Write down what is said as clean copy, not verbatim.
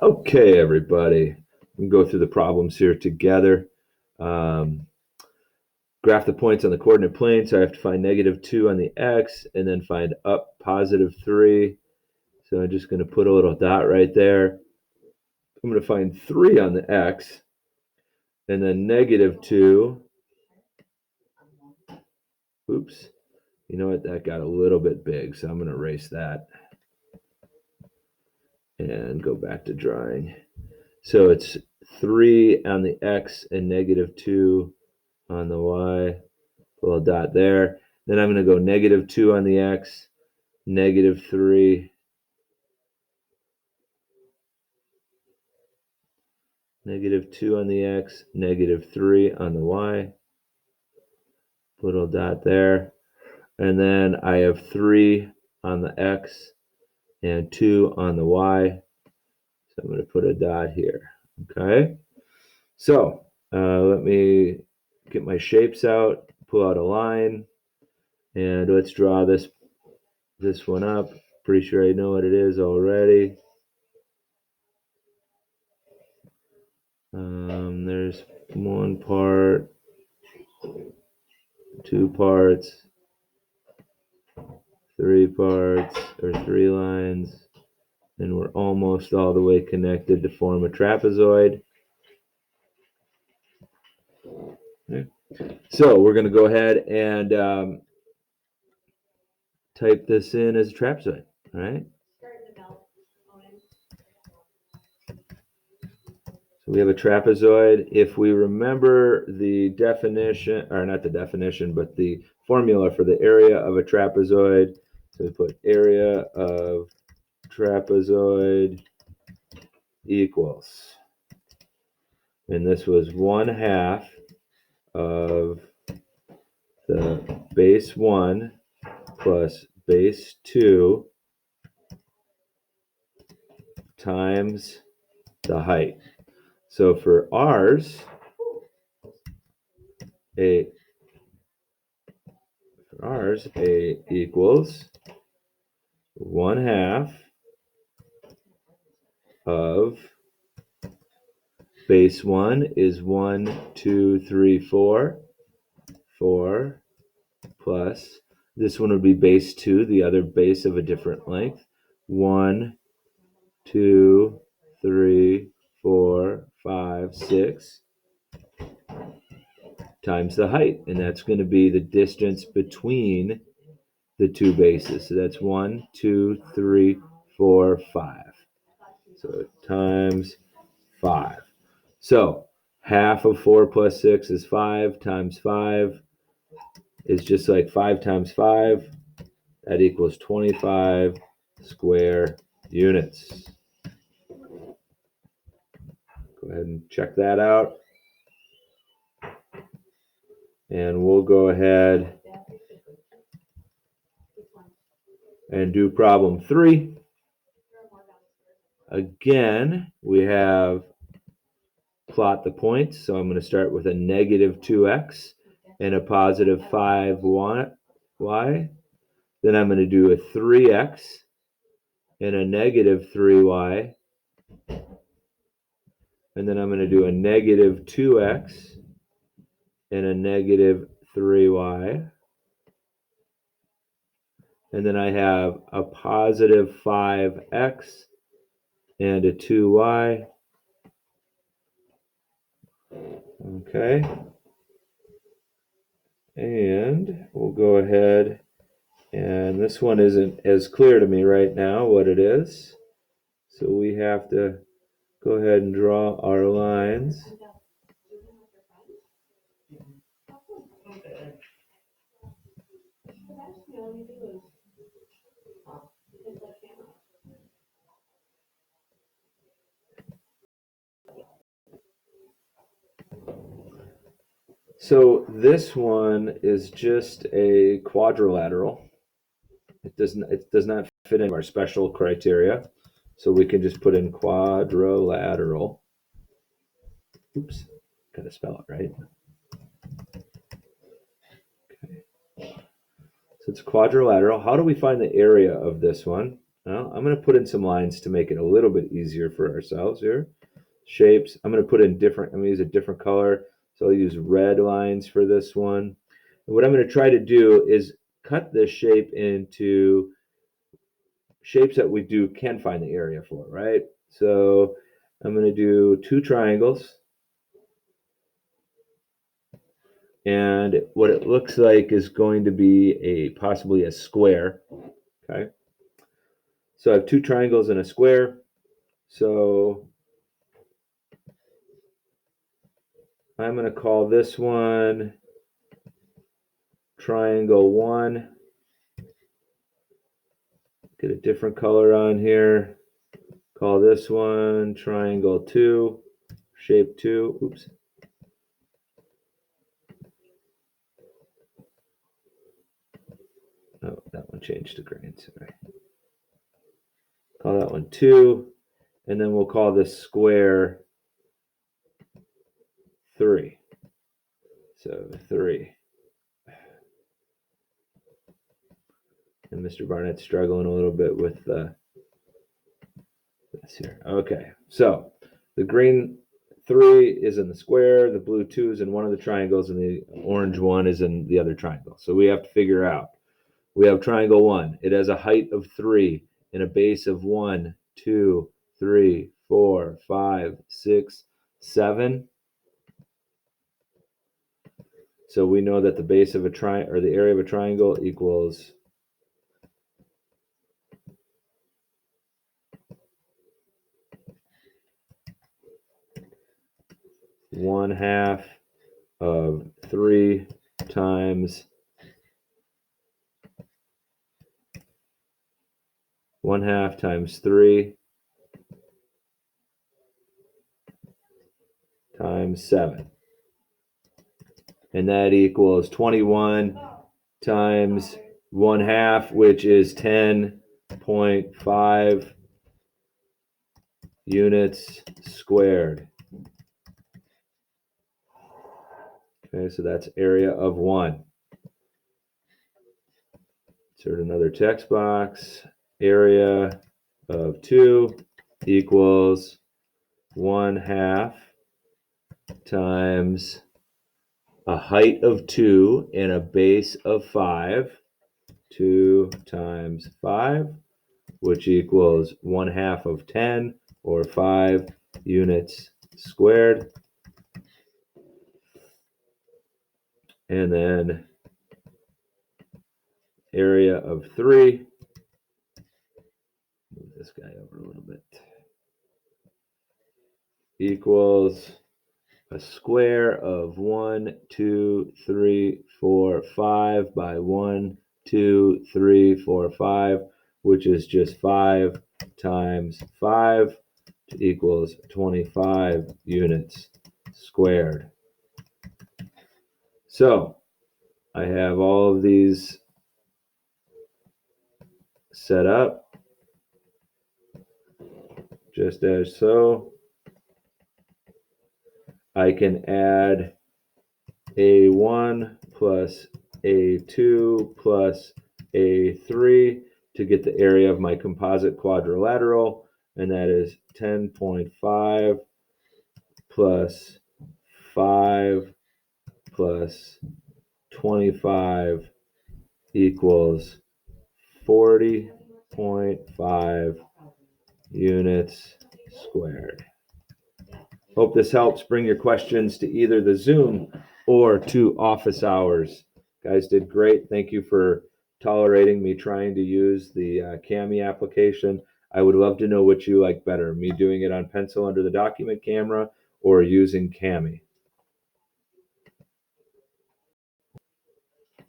Okay, everybody, we can go through the problems here together. Um, graph the points on the coordinate plane, so I have to find -2 on the x and then find up +3. So I'm just going to put a little dot right there. I'm going to find 3 on the x and then -2. Oops, you know what? That got a little bit big, so I'm going to erase that and go back to drawing. So it's 3 on the x and -2 on the y. Put a little dot there. Then I'm going to go -2 on the x, -3, -2 on the x, -3 on the y. Put a little dot there. And then I have 3 on the x and 2 on the y. So I'm going to put a dot here. Okay. So let me get my shapes out, pull out a line, and let's draw this one up. Pretty sure I know what it is already. There's one part, 2 parts, 3 parts, or 3 lines, and we're almost all the way connected to form a trapezoid. Okay. So we're going to go ahead and type this in as a trapezoid. All right. So we have a trapezoid. If we remember the definition, or not the definition, but the formula for the area of a trapezoid, so we put area of trapezoid equals, and this was 1/2 of the base 1 plus base 2 times the height. So for ours, a equals 1/2 of base 1 is 1, 2, 3, 4, 4 plus this one would be base 2, the other base of a different length. 1, 2, 3, 4, 5, 6 times the height, and that's going to be the distance between the two bases. So that's 1, 2, 3, 4, 5. So times 5. So 1/2 of 4 plus 6 is 5 times 5 is just like 5 times 5. That equals 25 square units. Go ahead and check that out. And we'll go ahead and do problem 3. Again, we have plot the points. So I'm going to start with a -2x and a +5y. Then I'm going to do a 3x and a -3y. And then I'm going to do a -2x and a -3y. And then I have a +5x and a 2y. Okay. And we'll go ahead, and this one isn't as clear to me right now what it is. So we have to go ahead and draw our lines. So this one is just a quadrilateral. It does not fit in our special criteria. So we can just put in quadrilateral. Oops, gotta spell it right. Okay. So it's quadrilateral. How do we find the area of this one? Well, I'm going to put in some lines to make it a little bit easier for ourselves here. Shapes. I'm going to put in different, I'm going to use a different color. So I'll use red lines for this one. And what I'm going to try to do is cut this shape into shapes that we can find the area for, right? So I'm going to do 2 triangles. And what it looks like is going to be possibly a square. Okay. So I have 2 triangles and a square. So I'm going to call this one triangle 1. Get a different color on here. Call this one triangle 2, shape 2. Oops. Oh, that one changed to green. Sorry. Call that one 2. And then we'll call this square 3. So 3. And Mr. Barnett's struggling a little bit with this here. Okay, so the green 3 is in the square, the blue 2 is in one of the triangles, and the orange 1 is in the other triangle. So we have to figure out. We have triangle 1. It has a height of 3 and a base of 1, 2, 3, 4, 5, 6, 7. So we know that the base of a triangle, or the area of a triangle, equals 1/2 of 3 times 1/2 times 3 times 7. And that equals 21 times 1/2, which is 10.5 units squared. Okay, so that's area of 1. Insert another text box. Area of 2 equals 1/2 times a height of 2 and a base of 5. 2 times 5, which equals 1/2 of 10, or 5 units squared. And then area of 3, move this guy over a little bit, equals a square of 1, 2, 3, 4, 5 by 1, 2, 3, 4, 5, which is just 5 times 5, equals 25 units squared. So I have all of these set up just as so. I can add A1 plus A2 plus A3 to get the area of my composite quadrilateral, and that is 10.5 plus 5 plus 25 equals 40.5 units squared. Hope this helps. Bring your questions to either the Zoom or to office hours. Guys did great. Thank you for tolerating me trying to use the Kami application. I would love to know what you like better, me doing it on pencil under the document camera or using Kami.